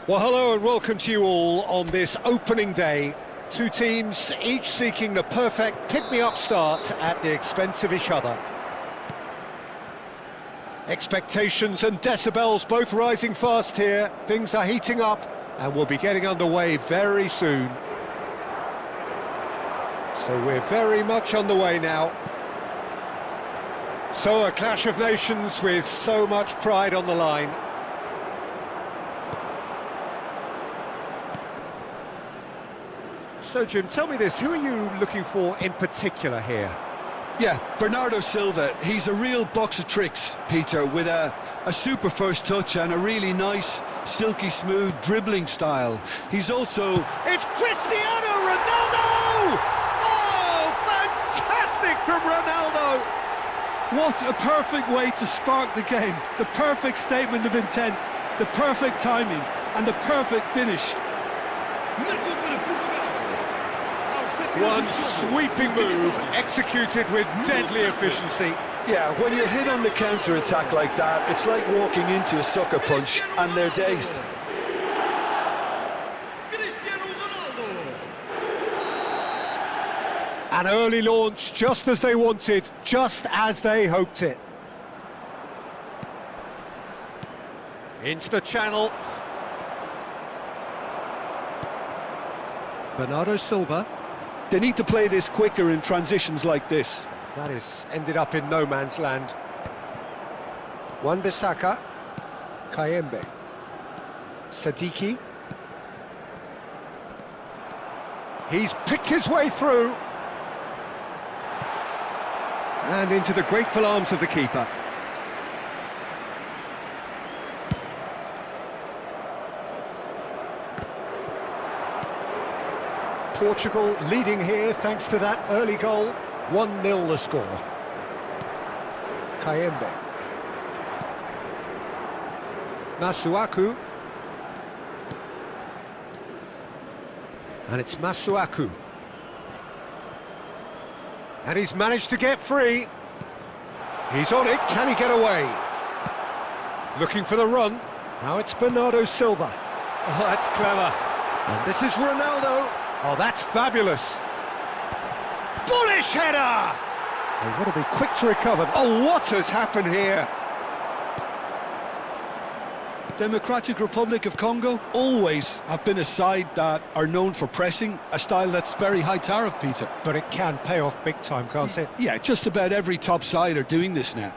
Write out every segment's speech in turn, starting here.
Well, hello and welcome to you all on this opening day. Two teams, each seeking the perfect pick-me-up start at the expense of each other. Expectations and decibels both rising fast here. Things are heating up and we'll be getting underway very soon. So we're very much on the way now. So a clash of nations with so much pride on the line. So, Jim, tell me this, who are you looking for in particular here? Yeah, Bernardo Silva. He's a real box of tricks, Peter, with a super first touch and a really nice, silky smooth dribbling style. He's also... It's Cristiano Ronaldo! Oh, fantastic from Ronaldo! What a perfect way to spark the game. The perfect statement of intent, the perfect timing, and the perfect finish. One sweeping move, executed with deadly efficiency. Yeah, when you're hit on the counter-attack like that, it's like walking into a sucker punch, and they're dazed. An early launch, just as they wanted, just as they hoped it. Into the channel. Bernardo Silva. They need to play this quicker in transitions like this. That is ended up in no man's land. Wan-Bissaka. Kayembe. Sadiki. He's picked his way through. And into the grateful arms of the keeper. Portugal leading here thanks to that early goal. 1-0 the score. Kayembe. Masuaku. And it's Masuaku. And he's managed to get free. He's on it, can he get away? Looking for the run. Now it's Bernardo Silva. Oh, that's clever. And this is Ronaldo. Oh, that's fabulous. Bullish header! They've got to be quick to recover. Oh, what has happened here? Democratic Republic of Congo always have been a side that are known for pressing, a style that's very high tariff, Peter. But it can pay off big time, can't it? Yeah, just about every top side are doing this now.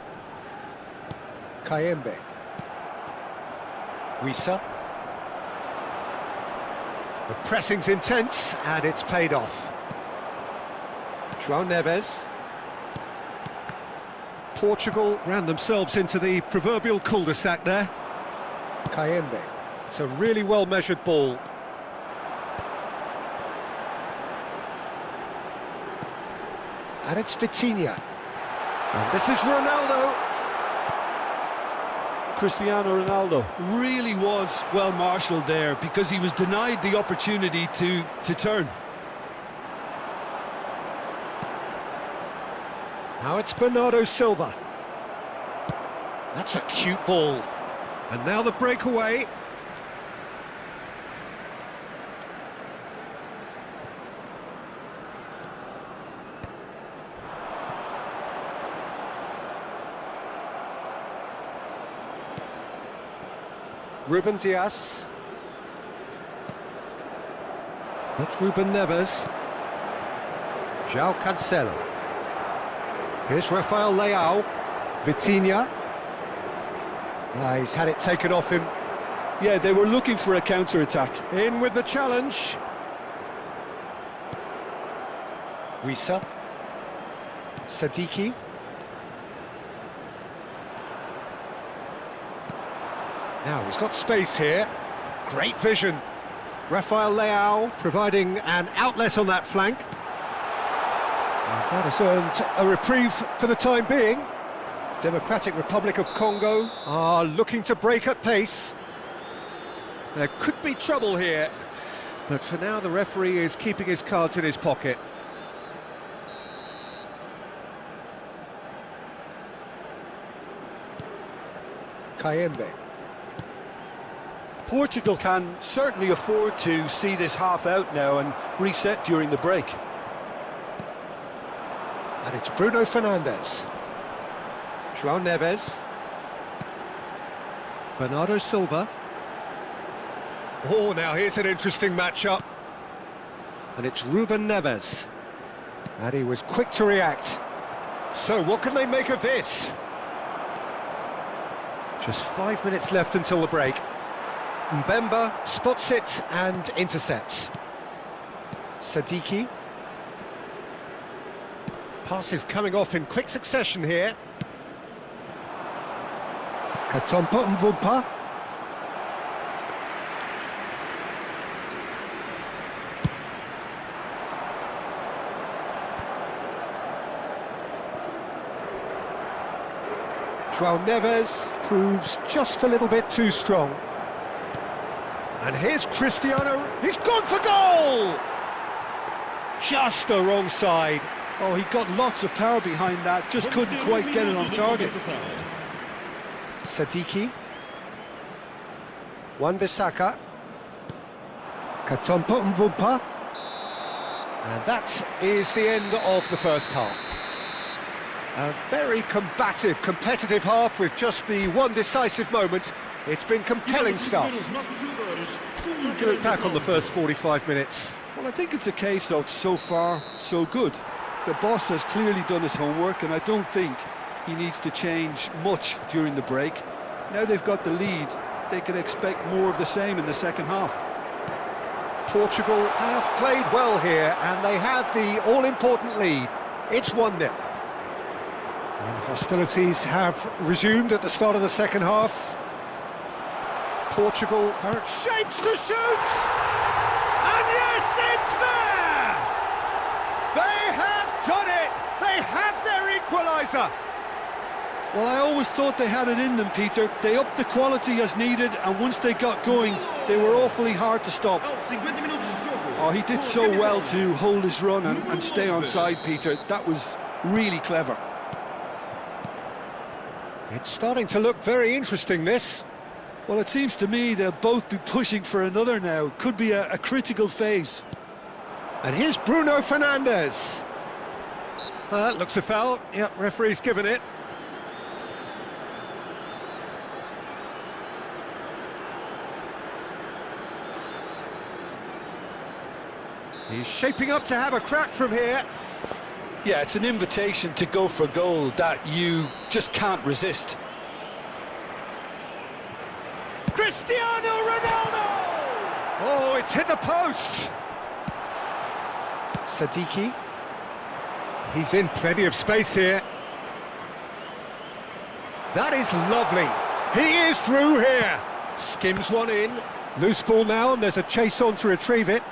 Kayembe. Wissa. The pressing's intense, and it's paid off. João Neves. Portugal ran themselves into the proverbial cul-de-sac there. Kayembe. It's a really well-measured ball. And it's Vitinha. And this is Ronaldo. Cristiano Ronaldo really was well marshalled there because he was denied the opportunity to turn. Now it's Bernardo Silva. That's a cute ball. And now the breakaway. Ruben Dias. That's Ruben Neves. João Cancelo. Here's Rafael Leao. Vitinha. He's had it taken off him. Yeah, they were looking for a counter-attack. In with the challenge. Wissa. Sadiki. Now he's got space here. Great vision. Rafael Leao providing an outlet on that flank. And that has earned a reprieve for the time being. Democratic Republic of Congo are looking to break at pace. There could be trouble here, but for now the referee is keeping his cards in his pocket. Kayembe. Portugal can certainly afford to see this half out now and reset during the break. And it's Bruno Fernandes. João Neves. Bernardo Silva. Oh, now here's an interesting matchup. And it's Ruben Neves. And he was quick to react. So what can they make of this? Just 5 minutes left until the break. Mbemba spots it and intercepts. Sadiki. Passes coming off in quick succession here. Katompa Mvumpa. João Neves proves just a little bit too strong. And here's Cristiano, he's gone for goal! Just the wrong side. Oh, he got lots of power behind that, just couldn't quite get it on target. Sadiki. Wan-Bissaka. Katompa Mvumpa. And that is the end of the first half. A very combative, competitive half with just the one decisive moment. It's been compelling stuff. To look back on the first 45 minutes. Well, I think it's a case of so far, so good. The boss has clearly done his homework, and I don't think he needs to change much during the break. Now they've got the lead, they can expect more of the same in the second half. Portugal have played well here, and they have the all-important lead. It's 1-0. And hostilities have resumed at the start of the second half. Portugal shapes to shoot! And yes, it's there! They have done it! They have their equaliser! Well, I always thought they had it in them, Peter. They upped the quality as needed, and once they got going, they were awfully hard to stop. Oh, he did so well to hold his run and stay on side, Peter. That was really clever. It's starting to look very interesting, this. Well, it seems to me they'll both be pushing for another now. Could be a critical phase. And here's Bruno Fernandes. Looks a foul. Yep, referee's given it. He's shaping up to have a crack from here. Yeah, it's an invitation to go for goal that you just can't resist. Cristiano Ronaldo! Oh, it's hit the post! Sadiki. He's in plenty of space here. That is lovely. He is through here. Skims one in. Loose ball now, and there's a chase on to retrieve it.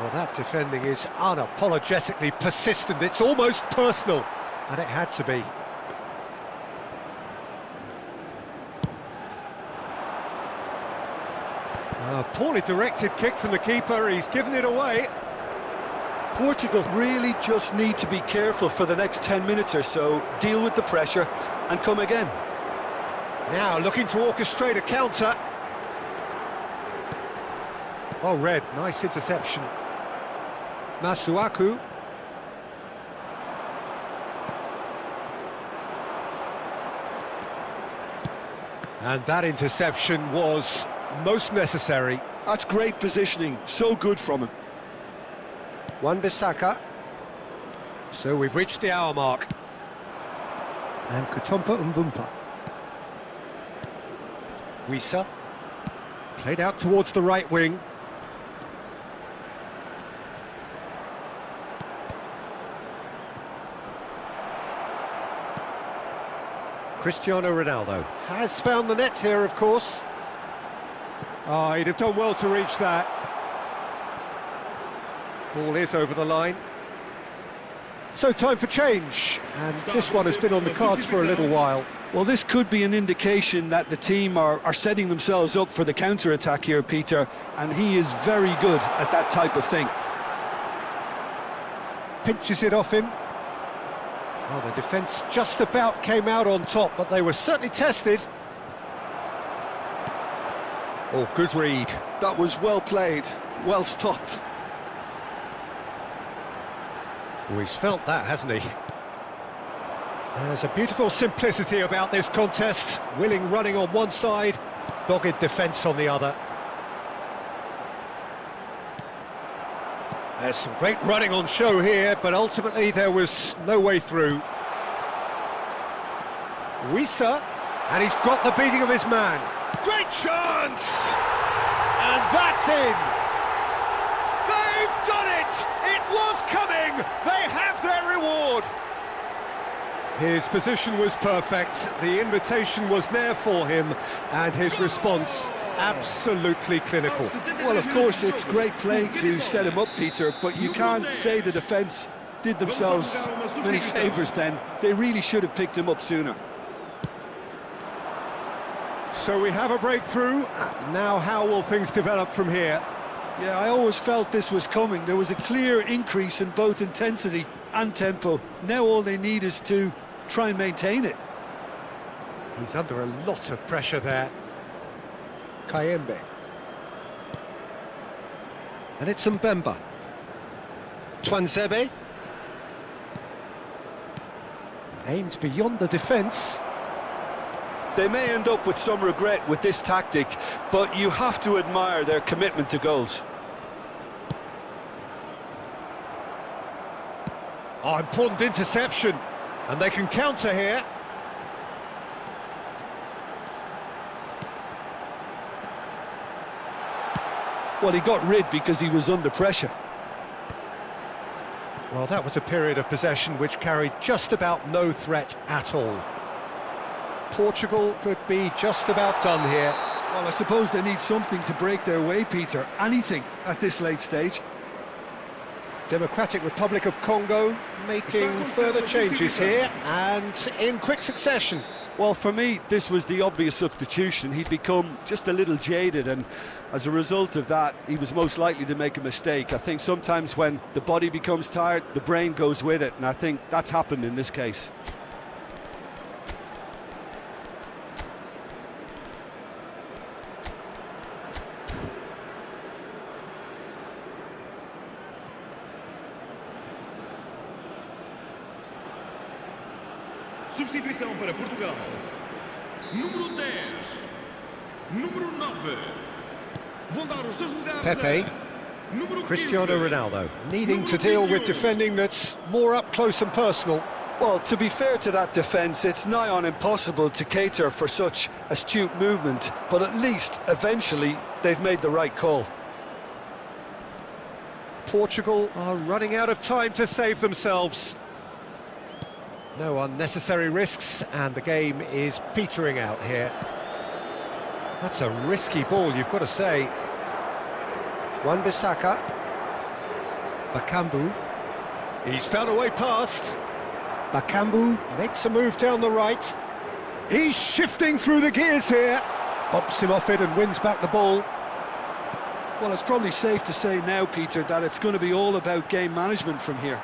Well, that defending is unapologetically persistent. It's almost personal, and it had to be. A poorly directed kick from the keeper. He's given it away. Portugal really just need to be careful for the next 10 minutes or so, deal with the pressure and come again. Now looking to orchestrate a counter. Oh, Red, nice interception. Masuaku. And that interception was most necessary. That's great positioning, so good from him. Wan-Bissaka. So we've reached the hour mark. And Katompa Mvumpa. Wissa. Played out towards the right wing. Cristiano Ronaldo has found the net here, of course. Oh, he'd have done well to reach that. Ball is over the line. So time for change, and this one has been on the cards for a little while. Well, this could be an indication that the team are setting themselves up for the counter-attack here, Peter, and he is very good at that type of thing. Pinches it off him. Well, the defence just about came out on top, but they were certainly tested. Oh, good read. That was well played, well stopped. Oh, he's felt that, hasn't he? There's a beautiful simplicity about this contest. Willing running on one side, dogged defence on the other. There's some great running on show here, but ultimately there was no way through. Wissa, and he's got the beating of his man. Great chance! And that's in! They've done it! It was coming! They have their reward! His position was perfect, the invitation was there for him, and his response absolutely clinical. Well, of course, it's great play to set him up, Peter, but you can't say the defence did themselves many favours then. They really should have picked him up sooner. So we have a breakthrough. Now how will things develop from here? Yeah, I always felt this was coming. There was a clear increase in both intensity and tempo. Now all they need is to try and maintain it. He's under a lot of pressure there. Kayembe. And it's Mbemba. Twanzebe. Aims beyond the defence. They may end up with some regret with this tactic, but you have to admire their commitment to goals. Oh, important interception. And they can counter here. Well, he got rid because he was under pressure. Well, that was a period of possession which carried just about no threat at all. Portugal could be just about done here. Well, I suppose they need something to break their way, Peter. Anything at this late stage. Democratic Republic of Congo making further changes here and in quick succession. Well, for me, this was the obvious substitution. He'd become just a little jaded, and as a result of that, he was most likely to make a mistake. I think sometimes when the body becomes tired, the brain goes with it, and I think that's happened in this case. Substituição para Portugal. Número 10. Número 9. Vão dar os seus lugares. Pepe. Cristiano Ronaldo needing to deal with defending that's more up close and personal. Well, to be fair to that defence, it's nigh on impossible to cater for such astute movement, but at least, eventually, they've made the right call. Portugal are running out of time to save themselves. No unnecessary risks, and the game is petering out here. That's a risky ball, you've got to say. Wan-Bissaka. Bakambu. He's found a way past. Bakambu makes a move down the right. He's shifting through the gears here. Bumps him off it and wins back the ball. Well, it's probably safe to say now, Peter, that it's going to be all about game management from here.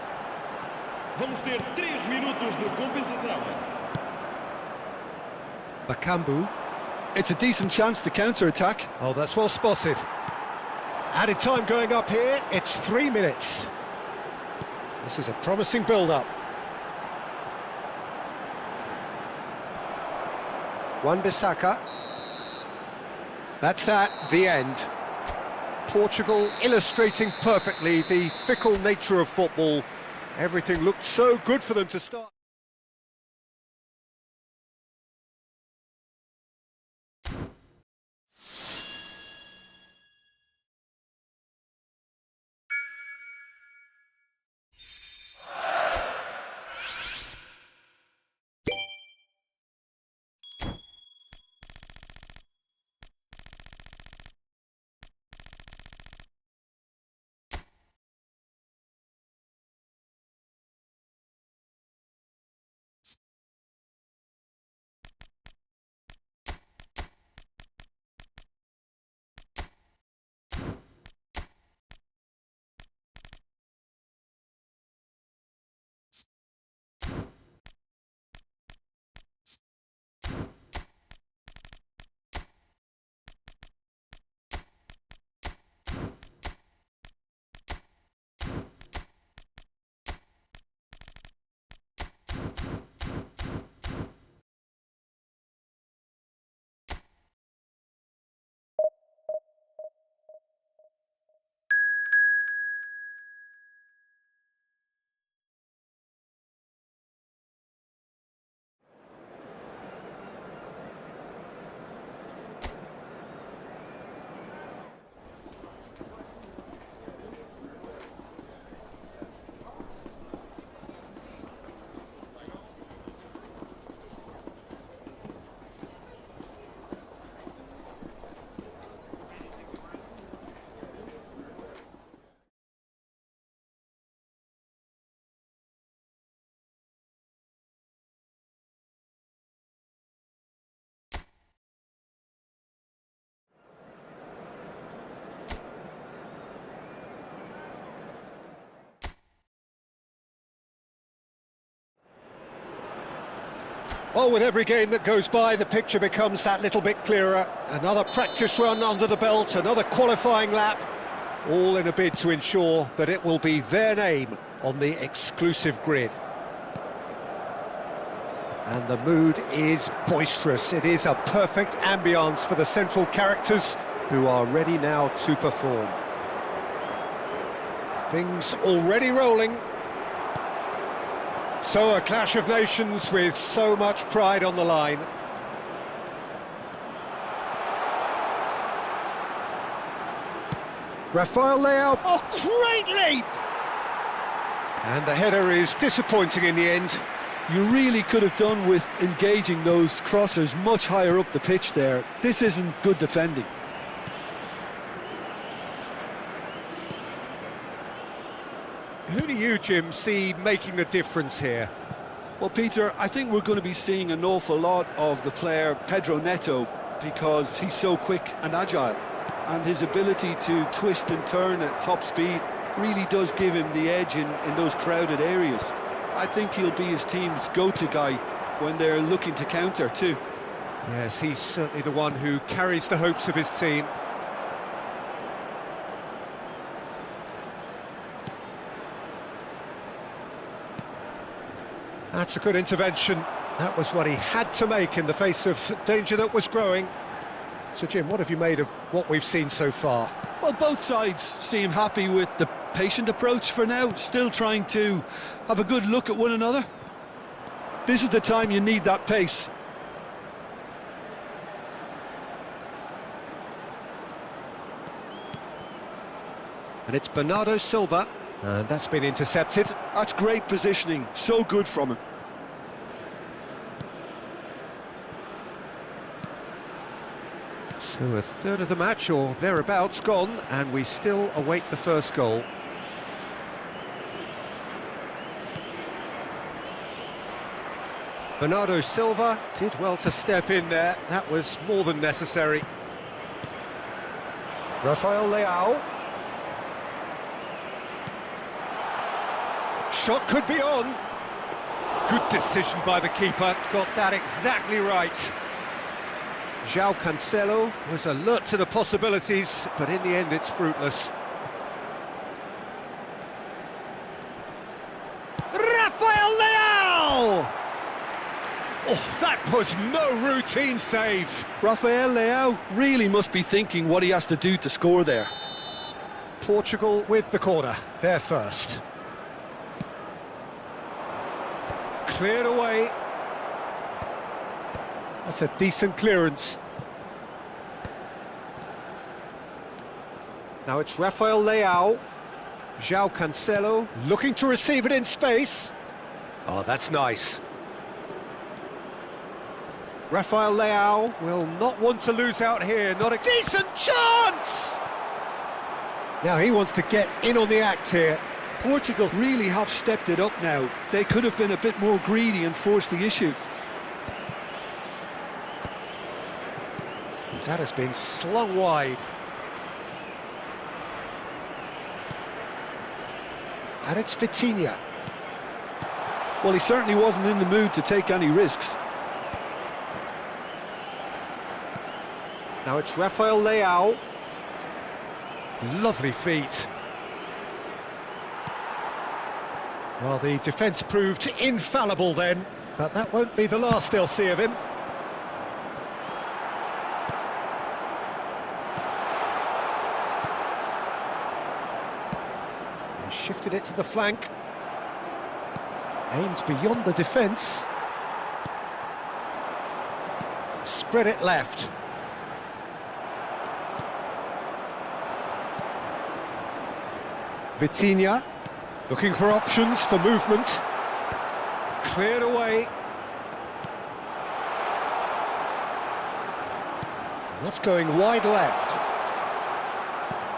Vamos ter 3 minutos de compensação. Bakambu. It's a decent chance to counter-attack. Oh, that's well spotted. Added time going up here, it's 3 minutes. This is a promising build-up. Wan-Bissaka. That's that, the end. Portugal illustrating perfectly the fickle nature of football. Everything looked so good for them to start. Well, with every game that goes by, the picture becomes that little bit clearer. Another practice run under the belt, another qualifying lap, all in a bid to ensure that it will be their name on the exclusive grid. And the mood is boisterous. It is a perfect ambience for the central characters who are ready now to perform. Things already rolling. So a clash of nations with so much pride on the line. Rafael Leao, oh, great leap! And the header is disappointing in the end. You really could have done with engaging those crossers much higher up the pitch there. This isn't good defending. Who do you, Jim, see making the difference here? Well, Peter, I think we're going to be seeing an awful lot of the player Pedro Neto because he's so quick and agile, and his ability to twist and turn at top speed really does give him the edge in those crowded areas. I think he'll be his team's go-to guy when they're looking to counter too. Yes, he's certainly the one who carries the hopes of his team. That's a good intervention. That was what he had to make in the face of danger that was growing. So, Jim, what have you made of what we've seen so far? Well, both sides seem happy with the patient approach for now, still trying to have a good look at one another. This is the time you need that pace. And it's Bernardo Silva, and that's been intercepted. That's great positioning, so good from him. So a third of the match, or thereabouts, gone, and we still await the first goal. Bernardo Silva did well to step in there. That was more than necessary. Rafael Leao. Shot could be on. Good decision by the keeper. Got that exactly right. João Cancelo was alert to the possibilities, but in the end it's fruitless. Rafael Leao! Oh, that was no routine save. Rafael Leao really must be thinking what he has to do to score there. Portugal with the corner, they're first. Cleared away. That's a decent clearance. Now it's Rafael Leao. João Cancelo looking to receive it in space. Oh, that's nice. Rafael Leao will not want to lose out here. Not a decent chance! Now he wants to get in on the act here. Portugal really have stepped it up now. They could have been a bit more greedy and forced the issue. That has been slung wide. And it's Vitinha. Well, he certainly wasn't in the mood to take any risks. Now it's Rafael Leao. Lovely feet. Well, the defence proved infallible then, but that won't be the last they'll see of him. Shifted it to the flank. Aimed beyond the defence. Spread it left. Vitinha looking for options for movement. Cleared away. That's going wide left.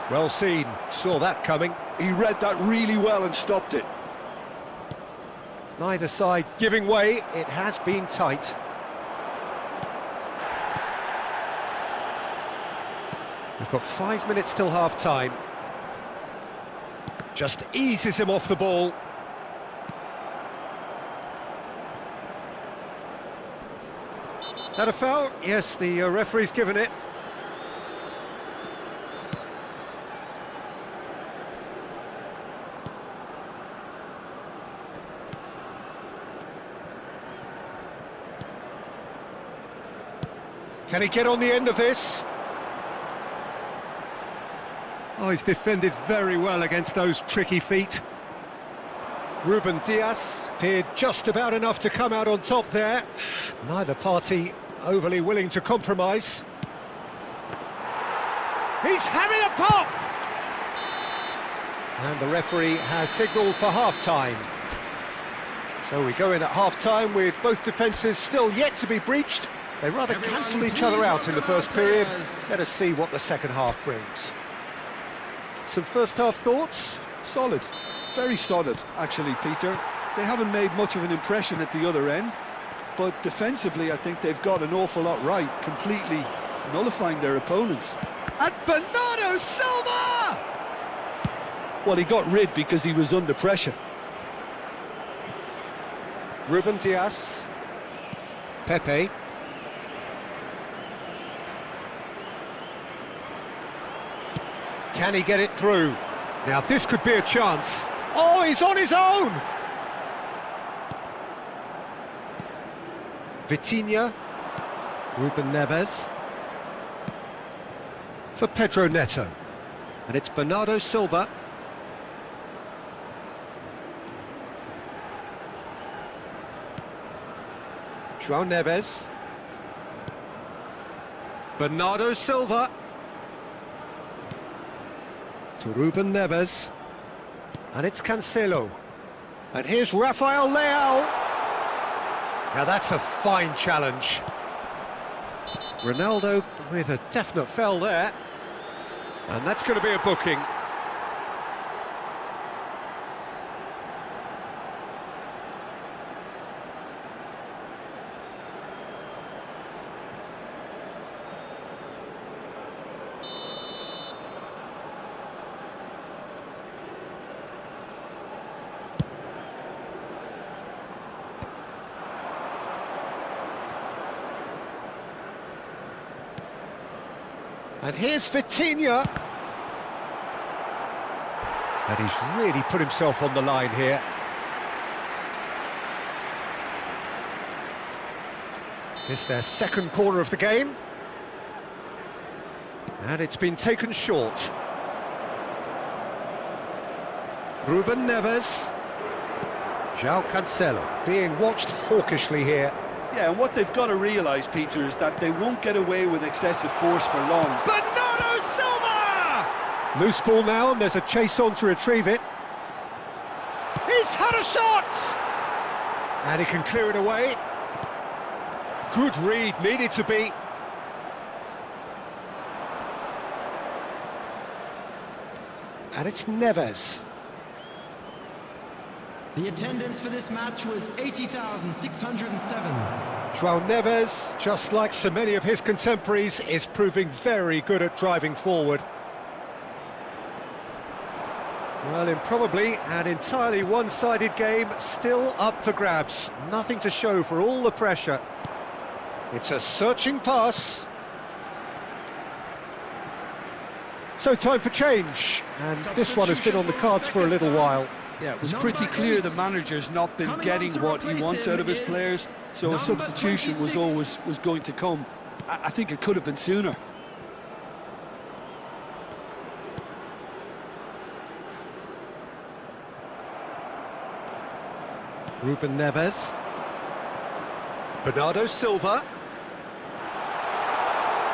Well seen, saw that coming. He read that really well and stopped it. Neither side giving way, it has been tight. We've got 5 minutes till half-time. Just eases him off the ball. That a foul? Yes, the referee's given it. Can he get on the end of this? Oh, he's defended very well against those tricky feet. Ruben Dias did just about enough to come out on top there. Neither party overly willing to compromise. He's having a pop! And the referee has signalled for half-time. So we go in at half-time with both defences still yet to be breached. They rather cancelled each other out in the first period. Let us see what the second half brings. Some first-half thoughts? Solid. Very solid, actually, Peter. They haven't made much of an impression at the other end, but defensively, I think they've got an awful lot right, completely nullifying their opponents. And Bernardo Silva! Well, he got rid because he was under pressure. Ruben Dias. Pepe. Can he get it through? Now this could be a chance. Oh, he's on his own! Vitinha. Ruben Neves. For Pedro Neto. And it's Bernardo Silva. João Neves. Bernardo Silva. To Ruben Neves. And it's Cancelo. And here's Rafael Leao. Now that's a fine challenge. Ronaldo with a definite foul there. And that's going to be a booking. And here's Vitinha. And he's really put himself on the line here. It's their second corner of the game. And it's been taken short. Ruben Neves. João Cancelo being watched hawkishly here. Yeah, and what they've got to realise, Peter, is that they won't get away with excessive force for long. Bernardo Silva! Loose ball now, and there's a chase on to retrieve it. He's had a shot! And he can clear it away. Good read, needed to be. And it's Neves. The attendance for this match was 80,607. João Neves, just like so many of his contemporaries, is proving very good at driving forward. Well, in probably an entirely one-sided game, still up for grabs. Nothing to show for all the pressure. It's a searching pass. So time for change, and this one has been on the cards for a little while. Yeah, it was pretty clear the manager's not been getting what he wants out of his players, so a substitution was going to come. I think it could have been sooner. Ruben Neves. Bernardo Silva.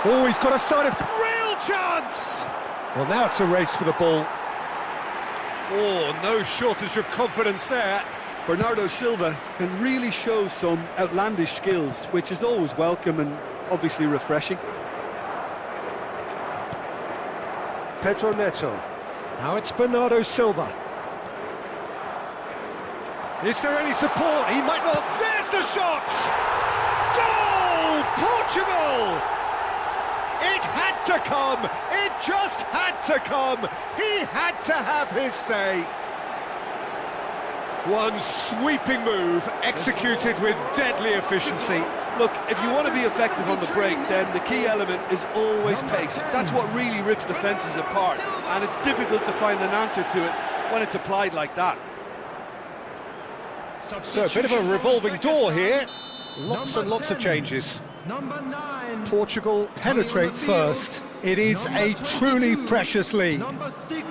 Oh, he's got a sign of real chance! Well, now it's a race for the ball. Oh, no shortage of confidence there. Bernardo Silva can really show some outlandish skills, which is always welcome and obviously refreshing. Pedro Neto. Now it's Bernardo Silva. Is there any support? He might not. There's the shot! Goal! Portugal! It had to come! It just had to come! He had to have his say! One sweeping move, executed with deadly efficiency. Look, if you want to be effective on the break, then the key element is always pace. That's what really rips defences apart, and it's difficult to find an answer to it when it's applied like that. So a bit of a revolving door here. Lots and lots of changes. Number 9. Portugal penetrate first. It is a truly precious lead. Number 6.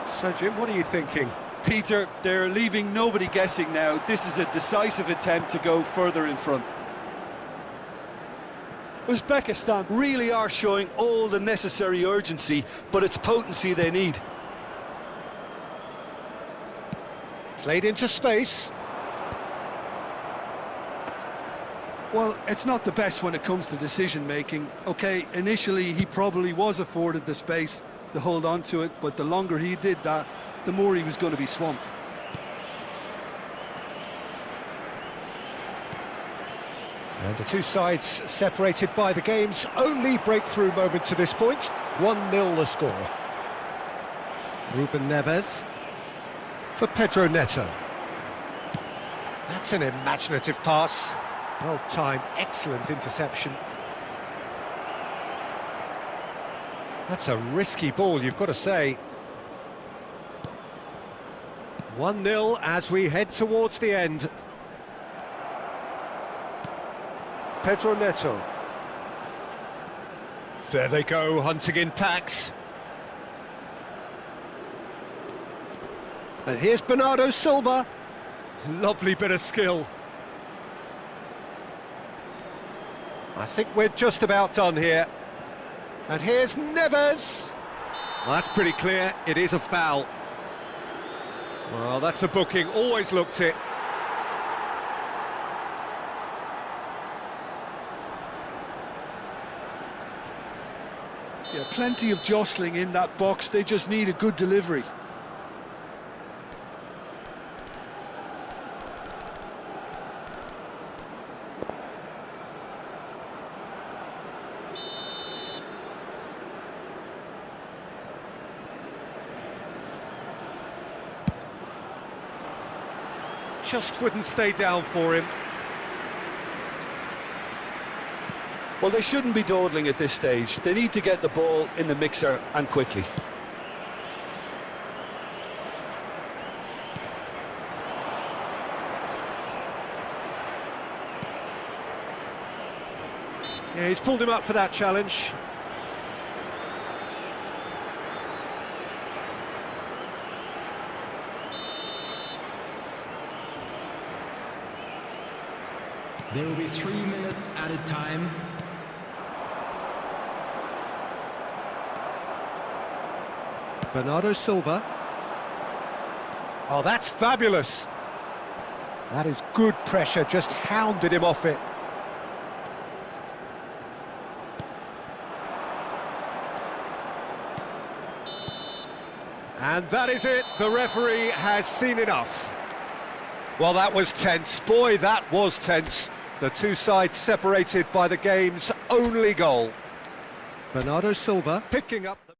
So Jim, what are you thinking? Peter, they're leaving nobody guessing now. This is a decisive attempt to go further in front. Uzbekistan really are showing all the necessary urgency, but it's potency they need. Played into space. Well, it's not the best when it comes to decision-making. OK, initially he probably was afforded the space to hold on to it, but the longer he did that, the more he was going to be swamped. And the two sides separated by the game's only breakthrough moment to this point. 1-0 the score. Ruben Neves for Pedro Neto. That's an imaginative pass. Well timed, excellent interception. That's a risky ball, you've got to say. 1-0 as we head towards the end. Pedro Neto. There they go, hunting in packs. And here's Bernardo Silva. Lovely bit of skill. I think we're just about done here. And here's Neves. Well, that's pretty clear, it is a foul. Well, that's a booking, always looked it. Yeah, plenty of jostling in that box, they just need a good delivery. Just wouldn't stay down for him. Well, they shouldn't be dawdling at this stage. They need to get the ball in the mixer and quickly. Yeah, he's pulled him up for that challenge. There will be 3 minutes added time. Bernardo Silva. Oh, that's fabulous. That is good pressure, just hounded him off it. And that is it, the referee has seen enough. Well, that was tense. Boy, that was tense. The two sides separated by the game's only goal. Bernardo Silva picking up the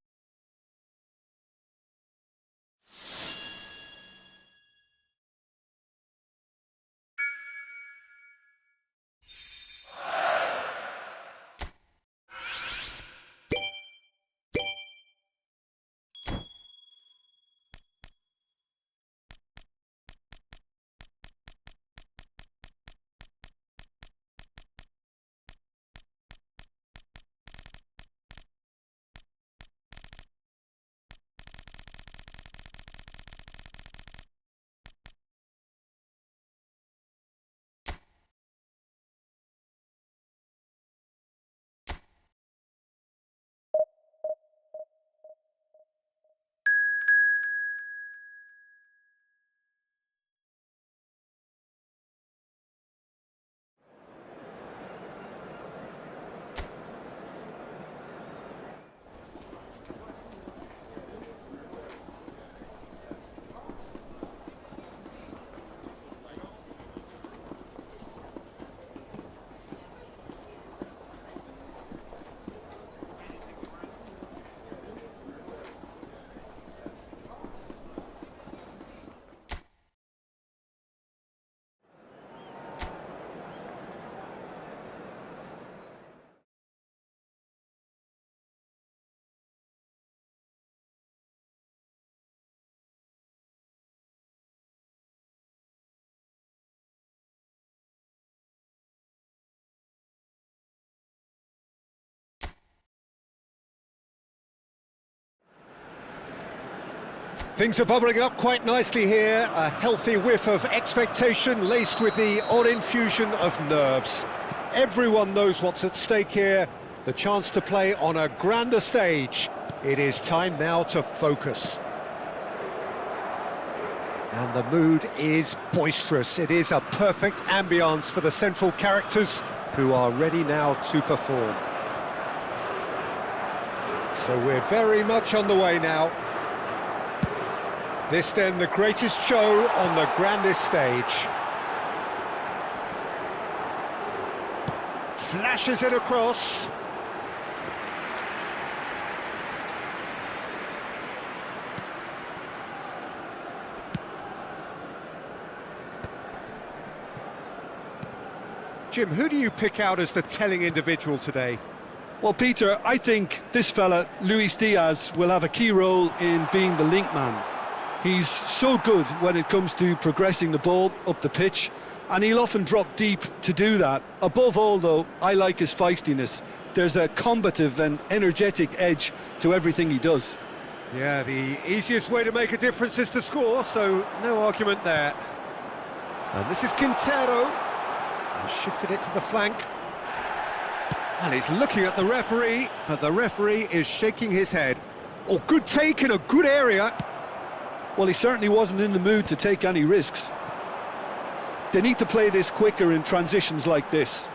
Things are bubbling up quite nicely here. A healthy whiff of expectation laced with the odd infusion of nerves. Everyone knows what's at stake here. The chance to play on a grander stage. It is time now to focus. And the mood is boisterous. It is a perfect ambience for the central characters who are ready now to perform. So we're very much on the way now. This then the greatest show on the grandest stage. Flashes it across. Jim, who do you pick out as the telling individual today? Well, Peter, I think this fella, Luis Diaz, will have a key role in being the link man. He's so good when it comes to progressing the ball up the pitch, and he'll often drop deep to do that. Above all, though, I like his feistiness. There's a combative and energetic edge to everything he does. Yeah, the easiest way to make a difference is to score, so no argument there. And this is Quintero. He's shifted it to the flank. And he's looking at the referee, but the referee is shaking his head. Oh, good take in a good area. Well, he certainly wasn't in the mood to take any risks. They need to play this quicker in transitions like this.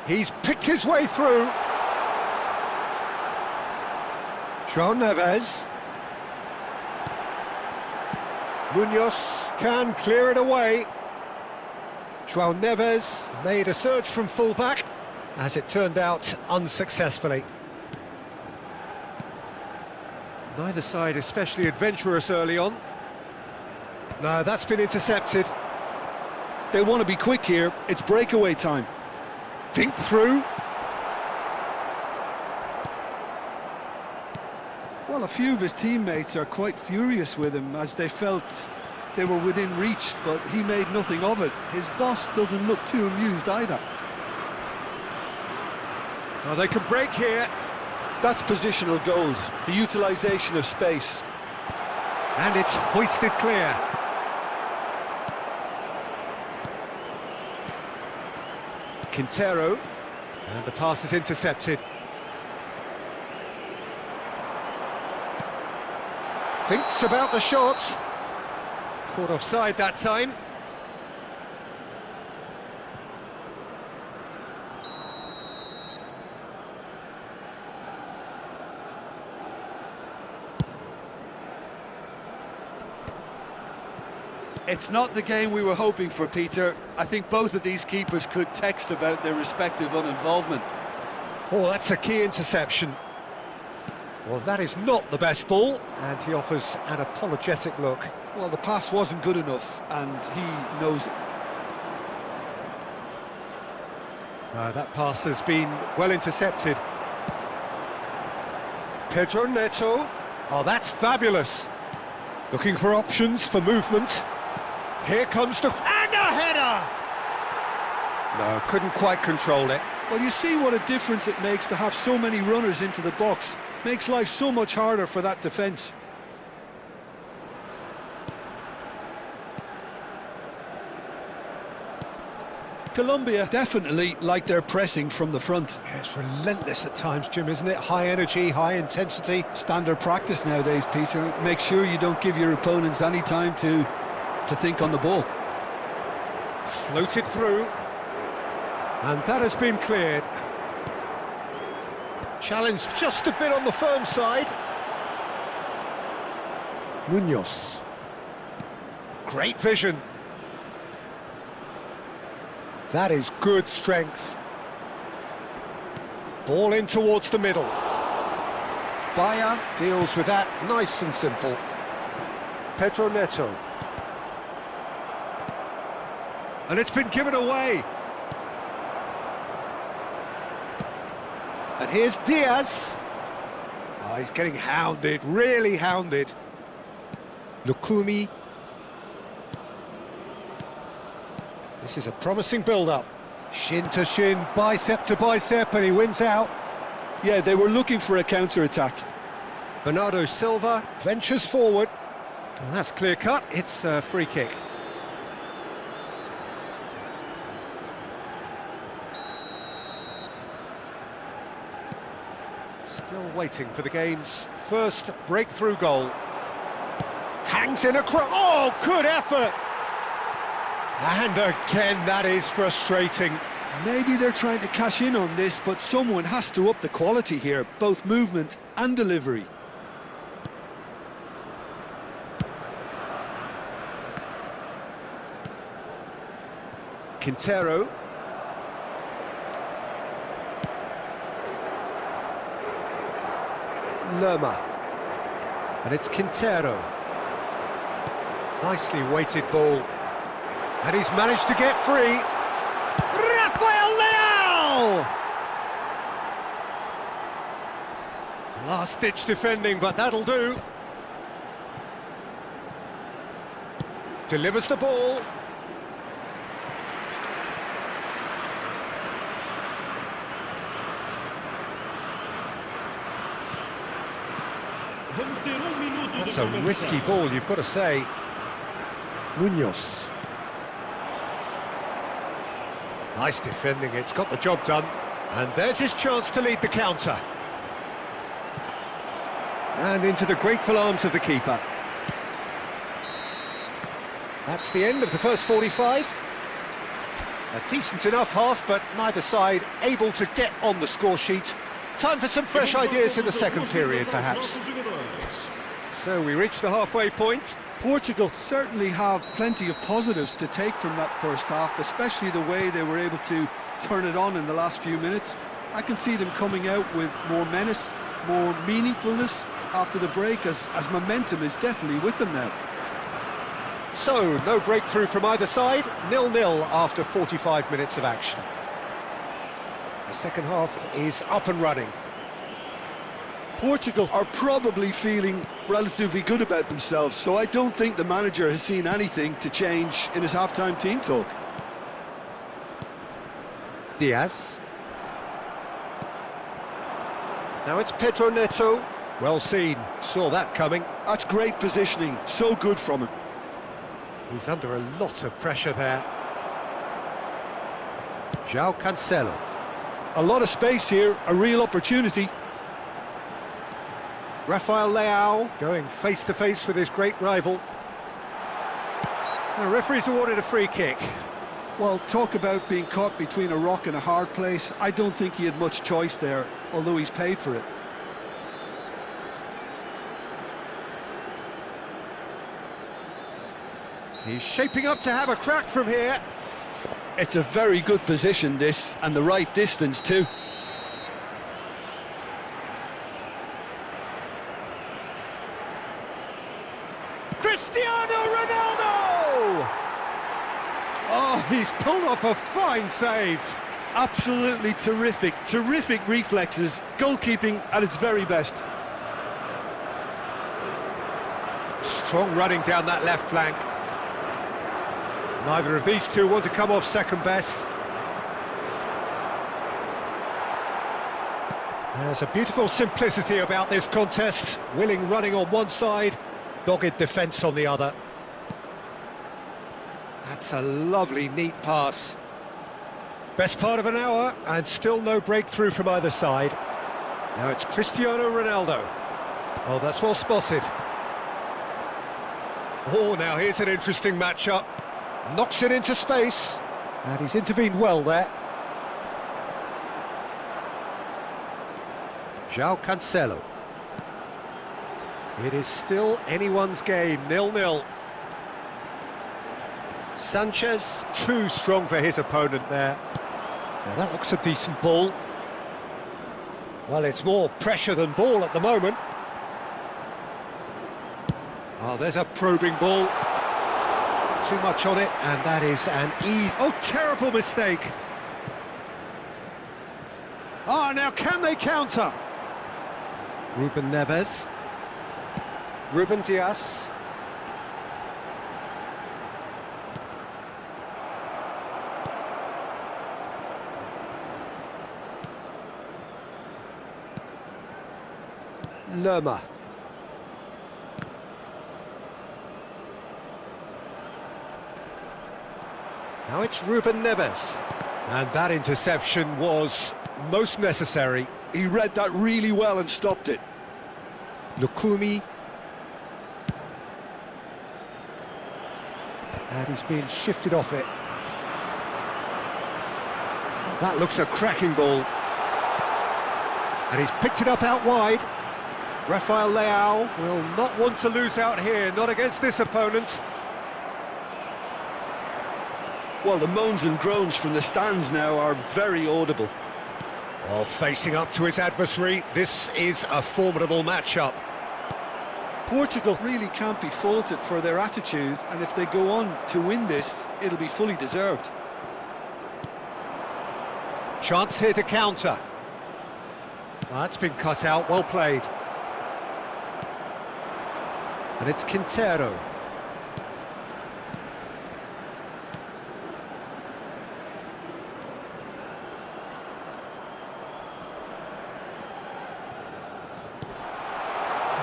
He's picked his way through. João Neves. Munoz can clear it away. João Neves made a surge from full-back, as it turned out unsuccessfully. Neither side especially adventurous early on. No, that's been intercepted. They want to be quick here. It's breakaway time. Think through. Well, a few of his teammates are quite furious with him as they felt they were within reach, but he made nothing of it. His boss doesn't look too amused either. Oh, they can break here. That's positional gold, the utilisation of space. And it's hoisted clear. Quintero. And the pass is intercepted. Thinks about the shot. Caught offside that time. It's not the game we were hoping for, Peter. I think both of these keepers could text about their respective uninvolvement. Oh, that's a key interception. Well, that is not the best ball, and he offers an apologetic look. Well, the pass wasn't good enough, and he knows it. That pass has been well intercepted. Pedro Neto. Oh, that's fabulous. Looking for options for movement. Here comes the... and a header! No, couldn't quite control it. Well, you see what a difference it makes to have so many runners into the box. Makes life so much harder for that defence. Colombia definitely like their pressing from the front. Yeah, it's relentless at times, Jim, isn't it? High energy, high intensity. Standard practice nowadays, Peter. Make sure you don't give your opponents any time to think on the ball. Floated through. And that has been cleared. Challenge just a bit on the firm side. Munoz. Great vision. That is good strength. Ball in towards the middle. Bayer deals with that nice and simple. Pedro Neto. And it's been given away. And here's Diaz. Oh, he's getting hounded, really hounded. Lukumi. This is a promising build-up. Shin to shin, bicep to bicep, and he wins out. Yeah, they were looking for a counter-attack. Bernardo Silva ventures forward. And that's clear cut, it's a free kick. Still waiting for the game's first breakthrough goal. Hangs in a cross. Oh, good effort! And again, that is frustrating. Maybe they're trying to cash in on this, but someone has to up the quality here, both movement and delivery. Quintero. Lerma. And it's Quintero. Nicely weighted ball. And he's managed to get free. Rafael Leao! Last-ditch defending, but that'll do. Delivers the ball. That's a risky ball, you've got to say. Munoz. Nice defending, it's got the job done. And there's his chance to lead the counter. And into the grateful arms of the keeper. That's the end of the first 45. A decent enough half, but neither side able to get on the score sheet. Time for some fresh ideas in the second period, perhaps. So we reach the halfway point. Portugal certainly have plenty of positives to take from that first half, especially the way they were able to turn it on in the last few minutes. I can see them coming out with more menace, more meaningfulness after the break, as momentum is definitely with them now. So, no breakthrough from either side, 0-0 after 45 minutes of action. The second half is up and running. Portugal are probably feeling relatively good about themselves, so I don't think the manager has seen anything to change in his half-time team talk. Diaz. Now it's Pedro Neto. Well seen, saw that coming. That's great positioning, so good from him. He's under a lot of pressure there. João Cancelo. A lot of space here, a real opportunity. Rafael Leao going face-to-face with his great rival. The referee's awarded a free kick. Well, talk about being caught between a rock and a hard place. I don't think he had much choice there, although he's paid for it. He's shaping up to have a crack from here. It's a very good position, this, and the right distance too. Cristiano Ronaldo! Oh, he's pulled off a fine save. Absolutely terrific, terrific reflexes, goalkeeping at its very best. Strong running down that left flank. Neither of these two want to come off second best. There's a beautiful simplicity about this contest. Willing running on one side, dogged defence on the other. That's a lovely, neat pass. Best part of an hour, and still no breakthrough from either side. Now it's Cristiano Ronaldo. Oh, that's well spotted. Oh, now here's an interesting matchup. Knocks it into space, and he's intervened well there. João Cancelo. It is still anyone's game, 0-0. Sanchez, too strong for his opponent there. Now that looks a decent ball. Well, it's more pressure than ball at the moment. Oh, there's a probing ball. Too much on it, and that is an easy... Oh, terrible mistake! Oh, now can they counter? Ruben Neves. Ruben Diaz. Lerma. Now it's Ruben Neves. And that interception was most necessary. He read that really well and stopped it. Lukumi. And he's been shifted off it. Oh, that looks a cracking ball. And he's picked it up out wide. Rafael Leao will not want to lose out here, not against this opponent. Well, the moans and groans from the stands now are very audible. Well, facing up to his adversary, this is a formidable matchup. Portugal really can't be faulted for their attitude, and if they go on to win this, it'll be fully deserved. Chance here to counter. Well, that's been cut out, well played. And it's Quintero.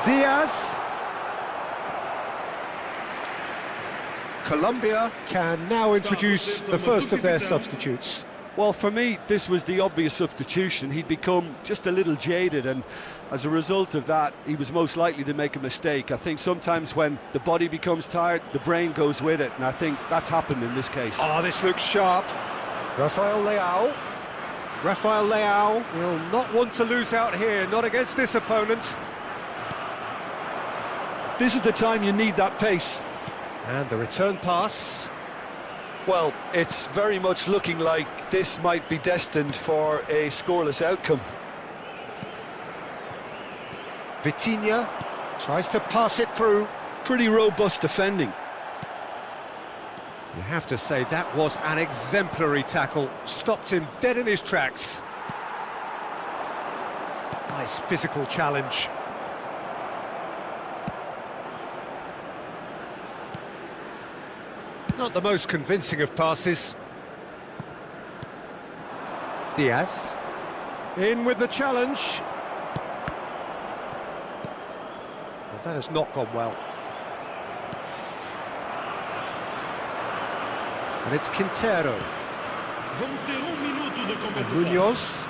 Diaz. Colombia can now introduce the first of their substitutes. Well, for me, this was the obvious substitution. He'd become just a little jaded, and as a result of that, he was most likely to make a mistake. I think sometimes when the body becomes tired, the brain goes with it, and I think that's happened in this case. Oh, this looks sharp. Rafael Leao. Rafael Leao will not want to lose out here, not against this opponent. This is the time you need that pace. And the return pass. Well, it's very much looking like this might be destined for a scoreless outcome. Vitinha tries to pass it through. Pretty robust defending. You have to say that was an exemplary tackle. Stopped him dead in his tracks. Nice physical challenge. Not the most convincing of passes. Diaz. In with the challenge. Well, that has not gone well. And it's Quintero. Vamos ter minuto de And compensação. Munoz.